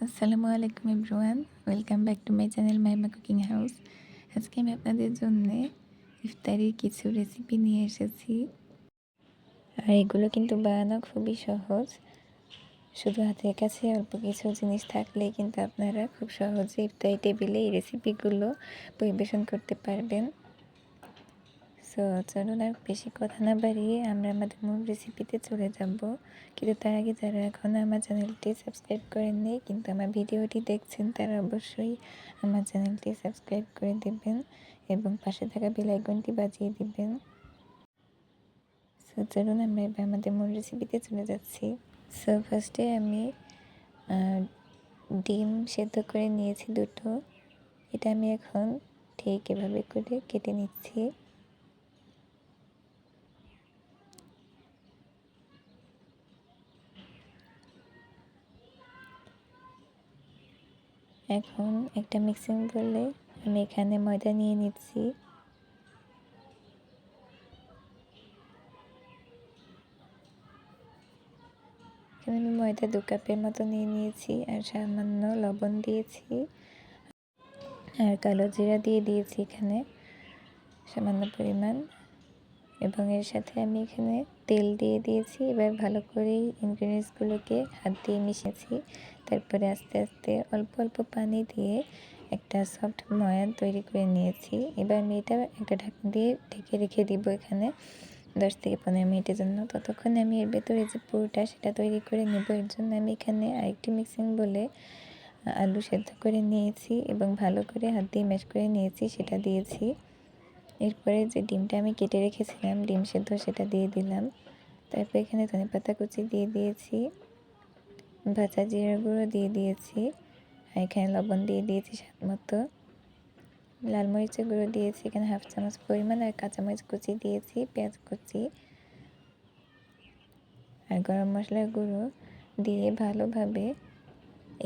আসসালামু আলাইকুম everyone, welcome back to my channel Maima cooking house. আজকে আমি আপনাদের জন্য ইফতারির কিছু রেসিপি নিয়ে এসেছি। আর এগুলো কিন্তু বানানো খুবই সহজ। শুধু হাতের কাছে অল্প কিছু জিনিস থাকলেই কিন্তু আপনারা খুব সহজে ইফতারি টেবিলে এই রেসিপিগুলো পরিবেশন করতে পারবেন। সো চলুন আর বেশি কথা না বাড়িয়ে আমরা আমাদের মূল রেসিপিতে চলে যাব। কিন্তু তার আগে যারা এখনও আমার চ্যানেলটি সাবস্ক্রাইব করেননি কিন্তু আমার ভিডিওটি দেখছেন, তারা অবশ্যই আমার চ্যানেলটি সাবস্ক্রাইব করে দেবেন এবং পাশে থাকা বেল আইকনটি বাজিয়ে দিবেন। সো চলুন আমরা এবার আমাদের মূল রেসিপিতে চলে যাচ্ছি। সো ফার্স্টে আমি ডিম সেদ্ধ করে নিয়েছি দুটো। এটা আমি এখন ঠিক এভাবে করে কেটে নিচ্ছি। এখন একটা মিক্সিং বলে আমি এখানে ময়দা নিয়ে নিচ্ছি। এখানে আমি ময়দা 2 কাপের মতো নিয়ে নিয়েছি আর সামান্য লবণ দিয়েছি আর কালো জিরা দিয়ে দিয়েছি এখানে সামান্য পরিমাণ, এবং এর সাথে আমি এখানে তেল দিয়ে দিয়েছি। এবার ভালো করে ইনগ্রিডিয়েন্টসগুলোকে হাত দিয়ে মিশিয়েছি। তারপরে আস্তে আস্তে অল্প অল্প পানি দিয়ে একটা সফট ময়ান তৈরি করে নিয়েছি। এবার আমি এটা একটা ঢাকনা দিয়ে ঢেকে রেখে দিব এখানে 10 থেকে 15 মিনিটের জন্য। ততক্ষণে আমি এর ভেতরে যে পুরটা সেটা তৈরি করে নেব। এর জন্য আমি এখানে আরেকটি মিক্সিং বলে আলু সেদ্ধ করে নিয়েছি এবং ভালো করে হাত দিয়ে ম্যাশ করে নিয়েছি, সেটা দিয়েছি। এরপরে যে ডিমটা আমি কেটে রেখেছিলাম ডিম সেদ্ধ, সেটা দিয়ে দিলাম। তারপর এখানে ধনেপাতা কুচি দিয়ে দিয়েছি, ভাজা জিরার গুঁড়ো দিয়ে দিয়েছি, আর এখানে লবণ দিয়ে দিয়েছি স্বাদ মতো, লাল মরিচের গুঁড়ো দিয়েছি এখানে 1/2 চামচ পরিমাণ, আর কাঁচামরিচ কুচি দিয়েছি, পেঁয়াজ কুচি আর গরম মশলার গুঁড়ো দিয়ে ভালোভাবে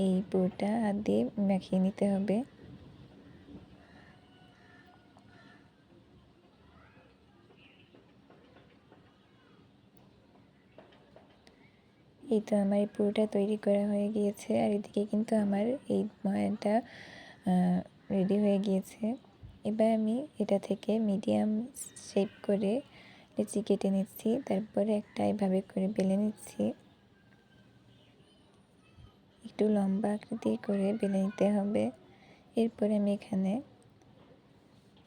এই পুরটা হাত দিয়ে মাখিয়ে নিতে হবে। এই তো আমার এই পুরোটা তৈরি করা হয়ে গিয়েছে, আর এদিকে কিন্তু আমার এই ময়ানটা রেডি হয়ে গিয়েছে। এবার আমি এটা থেকে মিডিয়াম শেপ করে লেচি কেটে নিচ্ছি, তারপরে একটা এভাবে করে বেলে নিচ্ছি। একটু লম্বা আকৃতির করে বেলে নিতে হবে। এরপরে আমি এখানে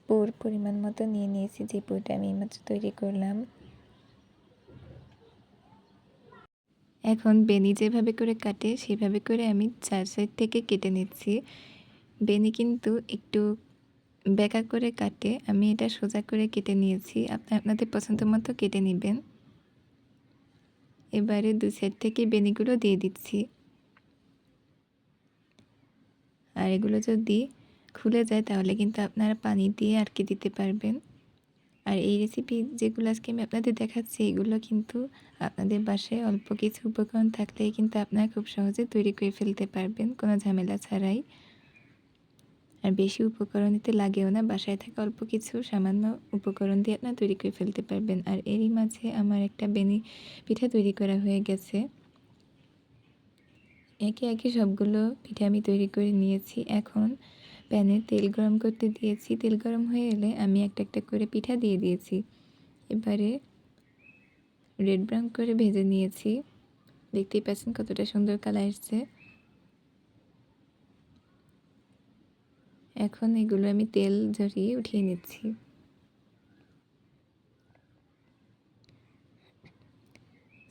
পুর পরিমাণ মতো নিয়ে নিয়েছি, যে পুরটা আমি এইমাত্র তৈরি করলাম। এখন বেনি যেভাবে করে কাটে সেভাবে করে আমি 4 সাইড থেকে কেটে নিচ্ছি। বেনি কিন্তু একটু বেঁকা করে কাটে, আমি এটা সোজা করে কেটে নিয়েছি। আপনাদের পছন্দ মতো কেটে নেবেন। এবারে 2 সাইড থেকে বেনিগুলো দিয়ে দিচ্ছি। আর এগুলো যদি খুলে যায় তাহলে কিন্তু আপনারা পানি দিয়ে আটকে দিতে পারবেন। আর এই রেসিপি যেগুলো আজকে আমি আপনাদের দেখাচ্ছি, এগুলো কিন্তু আপনাদের বাসায় অল্প কিছু উপকরণ থাকলেই কিন্তু আপনারা খুব সহজে তৈরি করে ফেলতে পারবেন, কোনো ঝামেলা ছাড়াই। আর বেশি উপকরণ দিতে লাগেও না, বাসায় থাকা অল্প কিছু সামান্য উপকরণ দিয়ে আপনারা তৈরি করে ফেলতে পারবেন। আর এরই মাঝে আমার একটা বেনি পিঠা তৈরি করা হয়ে গেছে। একে একে সবগুলো পিঠা আমি তৈরি করে নিয়েছি। এখন প্যানে তেল গরম করতে দিয়েছি। তেল গরম হয়ে এলে আমি একটা একটা করে পিঠা দিয়ে দিয়েছি। এবারে রেড ব্রাউন করে ভেজে নিয়েছি। দেখতেই পাচ্ছেন কতটা সুন্দর কালার এসছে। এখন এগুলো আমি তেল ঝরিয়ে উঠিয়ে নিচ্ছি।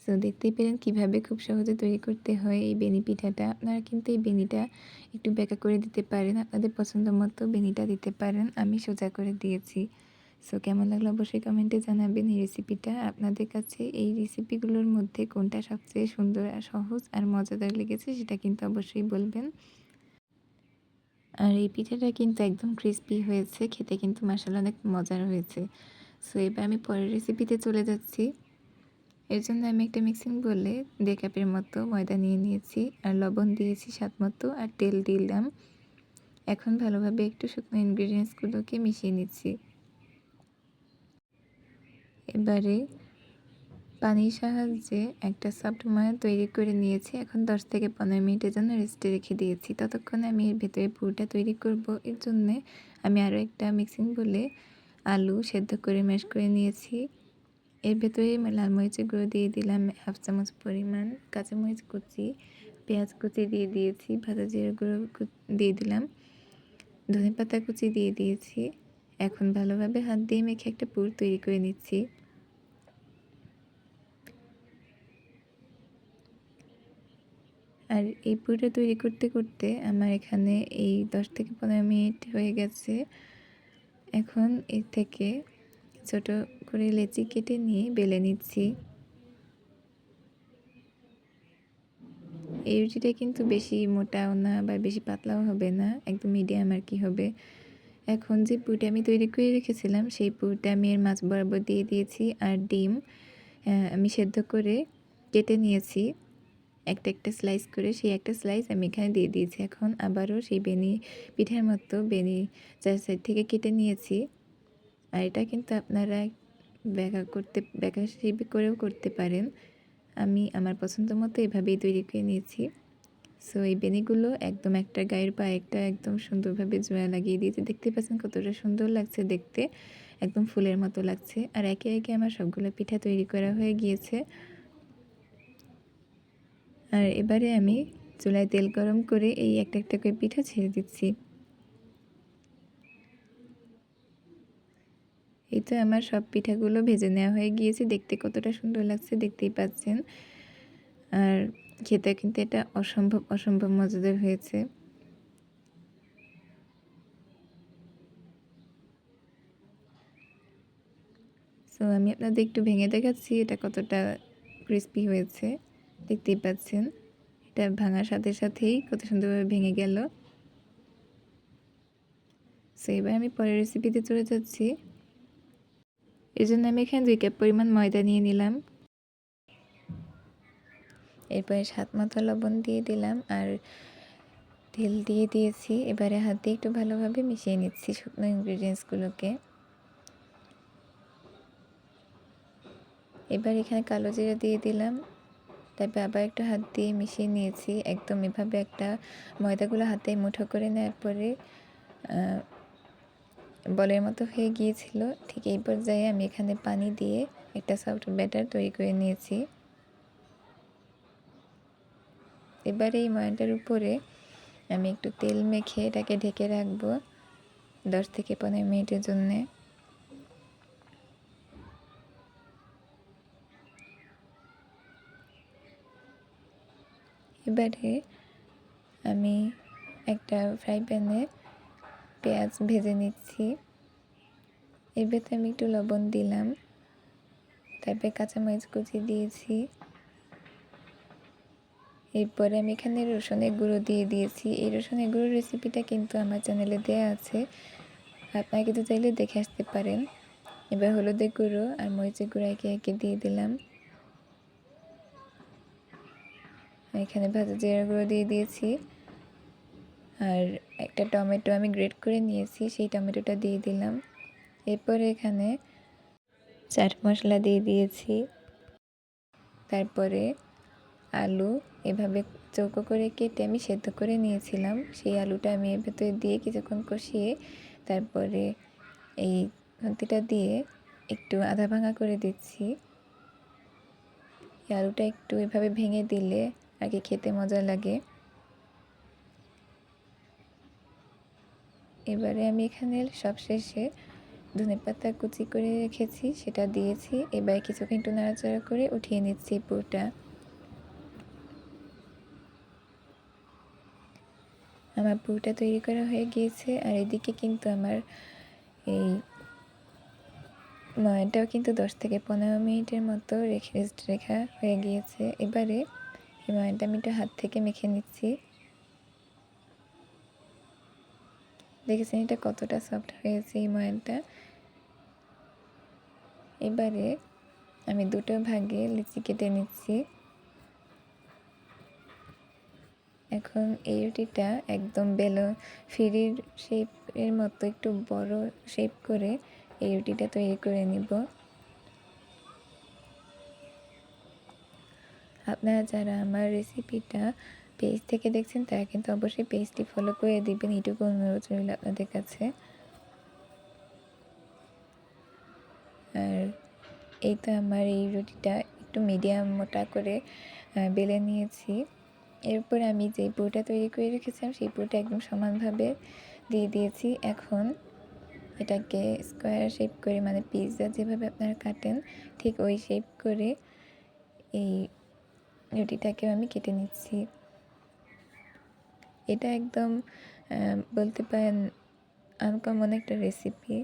সো দেখতেই পেলেন কীভাবে খুব সহজে তৈরি করতে হয় এই বেনি পিঠাটা। আপনারা কিন্তু এই বেনিটা একটু বেঁকা করে দিতে পারেন, আপনাদের পছন্দ মতো বেনিটা দিতে পারেন। আমি সোজা করে দিয়েছি। সো কেমন লাগলো অবশ্যই কমেন্টে জানাবেন এই রেসিপিটা। আপনাদের কাছে এই রেসিপিগুলোর মধ্যে কোনটা সবচেয়ে সুন্দর আর সহজ আর মজাদার লেগেছে সেটা কিন্তু অবশ্যই বলবেন। আর এই পিঠাটা কিন্তু একদম ক্রিস্পি হয়েছে, খেতে কিন্তু মাশাআল্লাহ অনেক মজার হয়েছে। সো এবার আমি পরের রেসিপিতে চলে যাচ্ছি। এর জন্য আমি একটা মিক্সিং বলে 2 কাপের মতো ময়দা নিয়ে নিয়েছি, আর লবণ দিয়েছি স্বাদ মতো, আর তেল দিলাম। এখন ভালোভাবে একটু শুকনো ইনগ্রিডিয়েন্টসগুলোকে মিশিয়ে নিচ্ছি। এবারে পানির সাহায্যে একটা সফট ময়া তৈরি করে নিয়েছি। এখন 10 থেকে 15 মিনিটের জন্য রেস্টে রেখে দিয়েছি। ততক্ষণে আমি এর ভেতরে পুরটা তৈরি করব। এর জন্যে আমি আরও একটা মিক্সিং বলে আলু সেদ্ধ করে ম্যাশ করে নিয়েছি। এর ভেতরে লাল মরিচের গুঁড়ো দিয়ে দিলাম 1/2 চামচ পরিমাণ, কাঁচামরিচ কুচি, পেঁয়াজ কুচি দিয়ে দিয়েছি, ভাজা জিরার গুঁড়ো দিয়ে দিলাম, ধনেপাতা কুচি দিয়ে দিয়েছি। এখন ভালোভাবে হাত দিয়ে মেখে একটা পুর তৈরি করে নিচ্ছি। আর এই পুরটা তৈরি করতে করতে আমার এখানে এই 10 থেকে 15 মিনিট হয়ে গেছে। এখন এর থেকে ছোট করে লেচি কেটে নিয়ে বেলে নিচ্ছি। এই রুটিটা কিন্তু বেশি মোটাও না বা বেশি পাতলাও হবে না, একদম মিডিয়াম আর কি হবে। এখন যে পুরটা আমি তৈরি করে রেখেছিলাম সেই পুরটা আমি এর মাছ বরাবর দিয়ে দিয়েছি। আর ডিম আমি সেদ্ধ করে কেটে নিয়েছি একটা একটা স্লাইস করে, সেই একটা স্লাইস আমি এখানে দিয়ে দিয়েছি। এখন আবারও সেই বেনি পিঠার মতো বেনি 4 সাইড থেকে কেটে নিয়েছি। আর এটা কিন্তু আপনারা বেঁকা শেপ করেও করতে পারেন। আমি আমার পছন্দ মতো এভাবেই তৈরি করে নিয়েছি। সো এই বেনিগুলো একদম একটা গায়ের পা একটা একদম সুন্দরভাবে জোড়া লাগিয়ে দিয়েছি। দেখতে পাচ্ছেন কতটা সুন্দর লাগছে দেখতে, একদম ফুলের মতো লাগছে। আর একে একে আমার সবগুলো পিঠা তৈরি করা হয়ে গিয়েছে। আর এবারে আমি চুলায় তেল গরম করে এই একটা একটা করে পিঠা ছেড়ে দিচ্ছি। এই তো আমার সব পিঠাগুলো ভেজে নেওয়া হয়ে গিয়েছে। দেখতে কতটা সুন্দর লাগছে দেখতেই পাচ্ছেন। আর খেতে কিন্তু এটা অসম্ভব মজাদার হয়েছে। সো আমি আপনাদের একটু ভেঙে দেখাচ্ছি এটা কতটা ক্রিস্পি হয়েছে, দেখতেই পাচ্ছেন। এটা ভাঙার সাথে সাথেই কত সুন্দরভাবে ভেঙে গেল। সো এবার আমি পরের রেসিপিতে চলে যাচ্ছি। এর জন্য আমি এখানে 2 কাপ পরিমাণ ময়দা নিয়ে নিলাম। এরপরে স্বাদ মতো লবণ দিয়ে দিলাম আর তেল দিয়ে দিয়েছি। এবারে হাত দিয়ে একটু ভালোভাবে মিশিয়ে নিচ্ছি শুকনো ইনগ্রিডিয়েন্টসগুলোকে। এবার এখানে কালো জিরা দিয়ে দিলাম। তারপরে আবার একটু হাত দিয়ে মিশিয়ে নিয়েছি। একদম এভাবে একটা ময়দাগুলো হাতে মুঠো করে নেওয়ার পরে বলের মতো হয়ে গিয়েছিল। ঠিক এই পর্যায়ে আমি এখানে পানি দিয়ে একটা সফট ব্যাটার তৈরি করে নিয়েছি। এবারে এই ময়দার উপরে আমি একটু তেল মেখে এটাকে ঢেকে রাখবো 10 থেকে 15 মিনিটের জন্যে। এবারে আমি একটা ফ্রাই প্যানে পেঁয়াজ ভেজে নিচ্ছি। এর ভেতরে আমি একটু লবণ দিলাম, তারপরে কাঁচামরিচ কুচি দিয়েছি। এরপরে আমি এখানে রসুনের গুঁড়ো দিয়ে দিয়েছি। এই রসুনের গুঁড়োর রেসিপিটা কিন্তু আমার চ্যানেলে দেওয়া আছে, আপনারা কিন্তু চাইলে দেখে আসতে পারেন। এবার হলুদের গুঁড়ো আর মরিচের গুঁড়ো একে একে দিয়ে দিলাম। এখানে ভাজা জিরার গুঁড়ো দিয়ে দিয়েছি। আর একটা টমেটো আমি গ্রেট করে নিয়েছি, সেই টমেটোটা দিয়ে দিলাম। এরপরে এখানে চাট মশলা দিয়ে দিয়েছি। তারপরে আলু এভাবে চৌকো করে কেটে আমি সেদ্ধ করে নিয়েছিলাম, সেই আলুটা আমি এর ভেতরে দিয়ে কিছুক্ষণ কষিয়ে তারপরে এই খুন্তিটা দিয়ে একটু আধা ভাঙা করে দিচ্ছি। এই আলুটা একটু এভাবে ভেঙে দিলে আর কি খেতে মজা লাগে। এবারে আমি এখানে সবশেষে ধনেপাতা কুচি করে রেখেছি সেটা দিয়েছি। এবার কিছুক্ষণ একটু নাড়াচাড়া করে উঠিয়ে নিচ্ছি পুরটা। আমার পুরটা তৈরি করা হয়ে গিয়েছে। আর এদিকে কিন্তু আমার এই ময়াটাও কিন্তু 10 থেকে 15 মিনিটের মতো রেস্ট রেখা হয়ে গিয়েছে। এবারে এই ময়াটা আমি একটু হাত থেকে মেখে নিচ্ছি। দেখেছেন এটা কতটা সফট হয়েছে এই ময়াটা। এবারে আমি দুটো ভাগে লিচি কেটে নিচ্ছি। এখন এই রুটিটা একদম ফিরির শেপের মতো একটু বড় শেপ করে এই রুটিটা তৈরি করে নিব। আপনারা যারা আমার রেসিপিটা পেজ থেকে দেখছেন তারা কিন্তু অবশ্যই পেজটি ফলো করে দিবেন, এটুকু অনুরোধ রইল আপনাদের কাছে। আর এই তো আমার এই রুটিটা একটু মিডিয়াম মোটা করে বেলে নিয়েছি। এরপর আমি যে পুরটা তৈরি করে রেখেছিলাম সেই পুরটা একদম সমানভাবে দিয়ে দিয়েছি। এখন এটাকে স্কোয়ার শেপ করে, মানে পিৎজা যেভাবে আপনারা কাটেন ঠিক ওই শেপ করে এই রুটিটাকেও আমি কেটে নিচ্ছি। এটা একদম বলতে পারেন আনকমন একটা রেসিপি।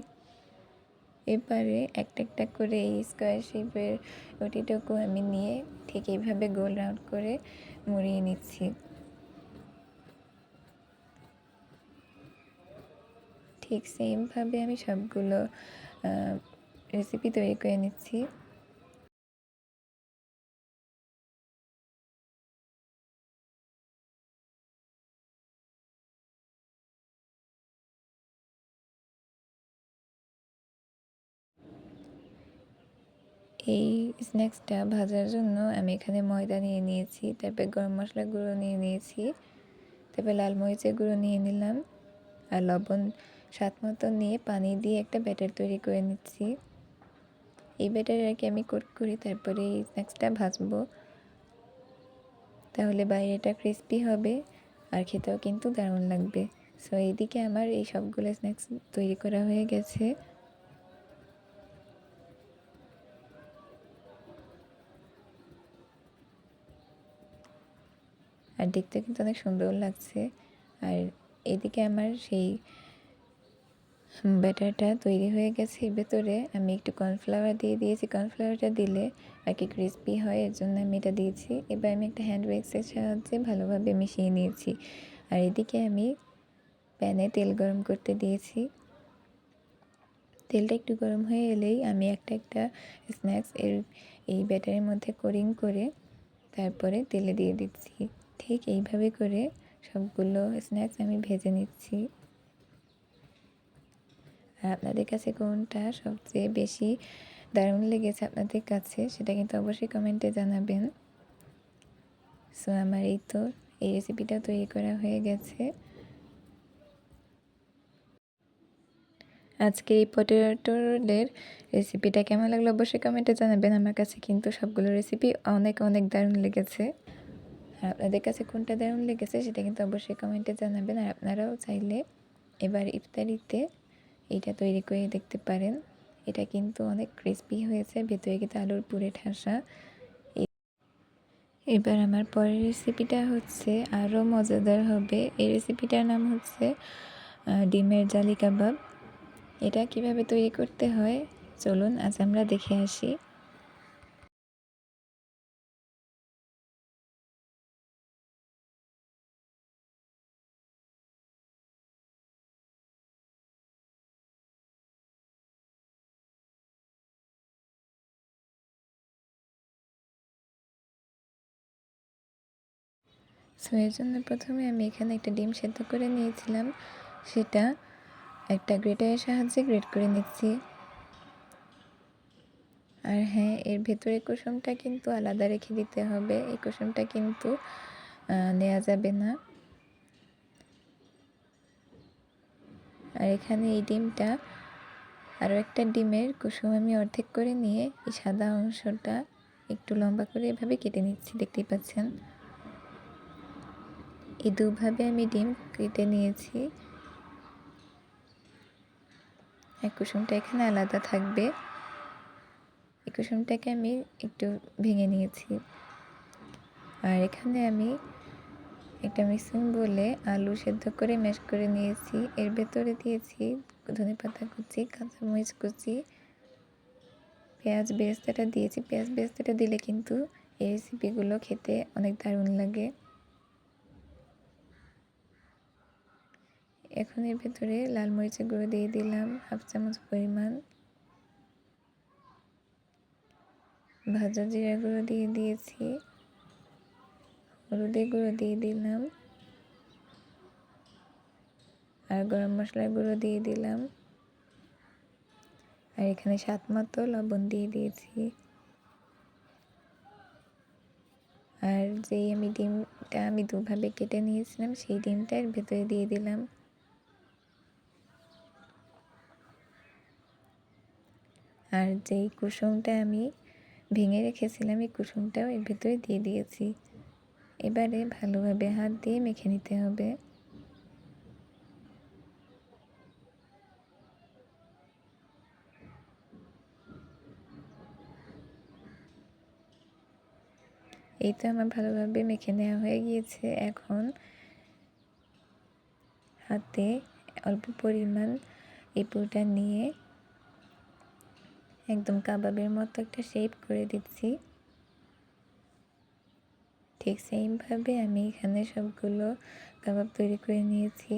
এবারে একটা একটা করে এই স্কোয়ার শেপের রুটিটাকে আমি নিয়ে ঠিক এইভাবে গোল রাউন্ড করে মুড়িয়ে নিচ্ছি। ঠিক সেমভাবে আমি সবগুলো রেসিপি তৈরি করে নিচ্ছি। এই স্ন্যাক্সটা ভাজার জন্য আমি এখানে ময়দা নিয়ে নিয়েছি, তারপর গরম মশলা গুঁড়ো নিয়ে নিয়েছি, তারপর লাল মরিচের গুঁড়ো নিয়ে নিলাম, আর লবণ স্বাদ মতো নিয়ে পানি দিয়ে একটা ব্যাটার তৈরি করে নিচ্ছি। এই ব্যাটারে আর কি আমি কোট করি, তারপরে এই স্ন্যাক্সটা ভাজবো। তাহলে বাইরেটা ক্রিস্পি হবে আর খেতেও কিন্তু দারুণ লাগবে। সো এইদিকে আমার এই সবগুলো স্ন্যাক্স তৈরি করা হয়ে গেছে। আর দেখতে কিন্তু অনেক সুন্দর লাগছে। আর এদিকে আমার সেই ব্যাটারটা তৈরি হয়ে গেছে। এর ভেতরে আমি একটু কর্নফ্লাওয়ার দিয়ে দিয়েছি। কর্নফ্লাওয়ারটা দিলে আর কি ক্রিস্পি হয়, এর জন্য আমি এটা দিয়েছি। এবার আমি একটা হ্যান্ড উইক্সের সাহায্যে ভালোভাবে মিশিয়ে নিয়েছি। আর এদিকে আমি প্যানে তেল গরম করতে দিয়েছি। তেলটা একটু গরম হয়ে এলেই আমি একটা একটা স্ন্যাক্স এই ব্যাটারের মধ্যে কোটিং করে তারপরে তেলে দিয়ে দিচ্ছি। ঠিক এইভাবে করে সবগুলো স্ন্যাক্স আমি ভেজে নিচ্ছি। আর আপনাদের কাছে কোনটা সবচেয়ে বেশি দারুণ লেগেছে আপনাদের কাছে সেটা কিন্তু অবশ্যই কমেন্টে জানাবেন। সো আমার এই তো এই রেসিপিটাও তৈরি করা হয়ে গেছে। আজকে এই পটেটো রোলের রেসিপিটা কেমন লাগলো অবশ্যই কমেন্টে জানাবেন। আমার কাছে কিন্তু সবগুলো রেসিপি অনেক অনেক দারুণ লেগেছে। আর আপনাদের কাছে কোনটা দারুণ লেগেছে সেটা কিন্তু অবশ্যই কমেন্টে জানাবেন। আর আপনারাও চাইলে এবার ইফতারিতে এইটা তৈরি করে দেখতে পারেন। এটা কিন্তু অনেক ক্রিস্পি হয়েছে, ভেতরে কিন্তু আলুর পুরে ঠাসা। এবার আমার পরের রেসিপিটা হচ্ছে আরও মজাদার হবে। এই রেসিপিটার নাম হচ্ছে ডিমের জালি কাবাব। এটা কিভাবে তৈরি করতে হয় চলুন আজ আমরা দেখে আসি। সো এর জন্য প্রথমে আমি এখানে একটা ডিম সেদ্ধ করে নিয়েছিলাম, সেটা একটা গ্রেটারের সাহায্যে গ্রেট করে নিচ্ছি। আর হ্যাঁ, এর ভেতরে কুসুমটা কিন্তু আলাদা রেখে দিতে হবে, এই কুসুমটা কিন্তু নেওয়া যাবে না। আর এখানে এই ডিমটা আরও একটা ডিমের কুসুম আমি অর্ধেক করে নিয়ে এই সাদা অংশটা একটু লম্বা করে এভাবে কেটে নিচ্ছি, দেখতেই পাচ্ছেন। এই দুভাবে আমি ডিম কেটে নিয়েছি। এই কুসুমটা এখানে আলাদা থাকবে। এই কুসুমটাকে আমি একটু ভেঙে নিয়েছি। আর এখানে আমি একটা মিক্সিং বলে আলু সেদ্ধ করে ম্যাশ করে নিয়েছি। এর ভেতরে দিয়েছি ধনেপাতা কুচি, কাঁচামরিচ কুচি, পেঁয়াজ বেরেস্তাটা দিয়েছি। পেঁয়াজ বেরেস্তাটা দিলে কিন্তু এই রেসিপিগুলো খেতে অনেক দারুণ লাগে। এখন এর ভেতরে লাল মরিচের গুঁড়ো দিয়ে দিলাম 1/2 চামচ পরিমাণ, ভাজা জিরা গুঁড়ো দিয়ে দিয়েছি, হলুদের গুঁড়ো দিয়ে দিলাম, আর গরম মশলার গুঁড়ো দিয়ে দিলাম, আর এখানে স্বাদ মতো লবণ দিয়ে দিয়েছি। আর যেই আমি ডিমটা আমি দুভাবে কেটে নিয়েছিলাম সেই ডিমটা এর ভেতরে দিয়ে দিলাম। আর যেই কুসুমটা আমি ভেঙে রেখেছিলাম এই কুসুমটাও এর ভেতরে দিয়ে দিয়েছি। এবারে ভালোভাবে হাত দিয়ে মেখে নিতে হবে। এই তো আমার ভালোভাবে মেখে নেওয়া হয়ে গিয়েছে। এখন হাতে অল্প পরিমাণ এই পুরটা নিয়ে একদম কাবাবের মতো একটা শেপ করে দিচ্ছি। ঠিক সেমভাবে আমি এখানে সবগুলো কাবাব তৈরি করে নিয়েছি।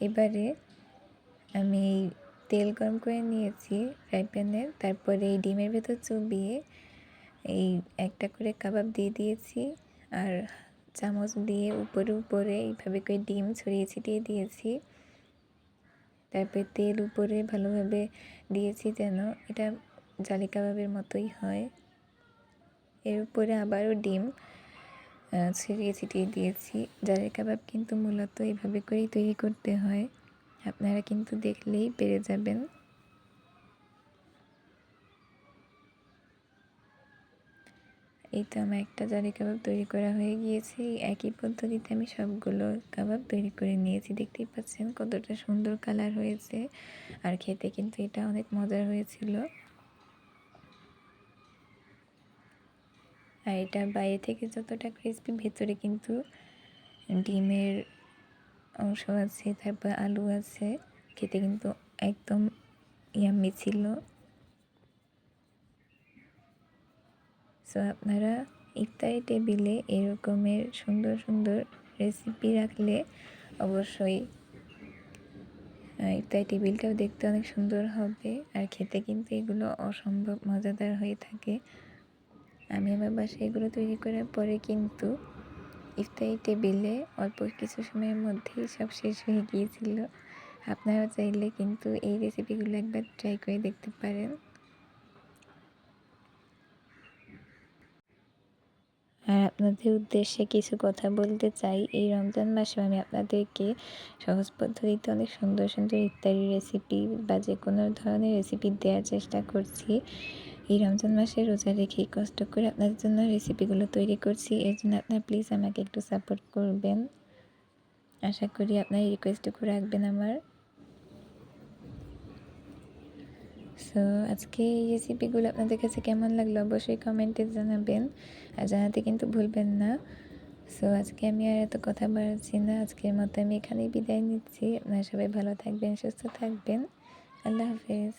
এবারে আমি তেল গরম করে নিয়েছি ফ্রাই প্যানে, তারপরে এই ডিমের ভেতর চুবিয়ে এই একটা করে কাবাব দিয়ে দিয়েছি আর চামচ দিয়ে উপরে উপরে এইভাবে করে ডিম ছড়িয়ে ছিটিয়ে দিয়েছি। তারপরে তেল উপরে ভালোভাবে দিয়েছি যেন এটা জালি কাবাবের মতোই হয়। এর উপরে আবারও ডিম ছড়িয়ে ছিটিয়ে দিয়েছি। জালি কাবাব কিন্তু মূলত এইভাবে করেই তৈরি করতে হয়, আপনারা কিন্তু দেখলেই পেরে যাবেন। এই তো আমার একটা জালি কাবাব তৈরি করা হয়ে গিয়েছে। একই পদ্ধতিতে আমি সবগুলো কাবাব তৈরি করে নিয়েছি। দেখতেই পাচ্ছেন কতটা সুন্দর কালার হয়েছে, আর খেতে কিন্তু এটা অনেক মজার হয়েছিল। আর এটা বাইরে থেকে যতটা ক্রিস্পি, ভেতরে কিন্তু ডিমের অংশ আছে, তারপর আলু আছে, খেতে কিন্তু একদম ইয়াম্মি ছিল। সো আপনারা ইফতারি টেবিলে এরকমের সুন্দর সুন্দর রেসিপি রাখলে অবশ্যই ইফতারি টেবিলটাও দেখতে অনেক সুন্দর হবে, আর খেতে কিন্তু এগুলো অসম্ভব মজাদার হয়ে থাকে। আমি আমার বাসায় এগুলো তৈরি করার পরে কিন্তু ইফতারি টেবিলে অল্প কিছু সময়ের মধ্যেই সব শেষ হয়ে গিয়েছিল। আপনারা চাইলে কিন্তু এই রেসিপিগুলো একবার ট্রাই করে দেখতে পারেন। আর আপনাদের উদ্দেশ্যে কিছু কথা বলতে চাই। এই রমজান মাসে আমি আপনাদেরকে সহজ পদ্ধতিতে অনেক সুন্দর সুন্দর ইফতারি রেসিপি বা যে কোনো ধরনের রেসিপি দেওয়ার চেষ্টা করছি। এই রমজান মাসে রোজা রেখেই কষ্ট করে আপনাদের জন্য রেসিপিগুলো তৈরি করছি। এর জন্য আপনারা প্লিজ আমাকে একটু সাপোর্ট করবেন। আশা করি আপনারা রিকোয়েস্টটুকু রাখবেন আমার। সো আজকে এই রেসিপিগুলো আপনাদের কাছে কেমন লাগলো অবশ্যই কমেন্টে জানাবেন, আর জানাতে কিন্তু ভুলবেন না। সো আজকে আমি আর এত কথা বাড়াচ্ছি না, আজকের মতো আমি এখানেই বিদায় নিচ্ছি। আপনারা সবাই ভালো থাকবেন, সুস্থ থাকবেন। আল্লাহ হাফেজ।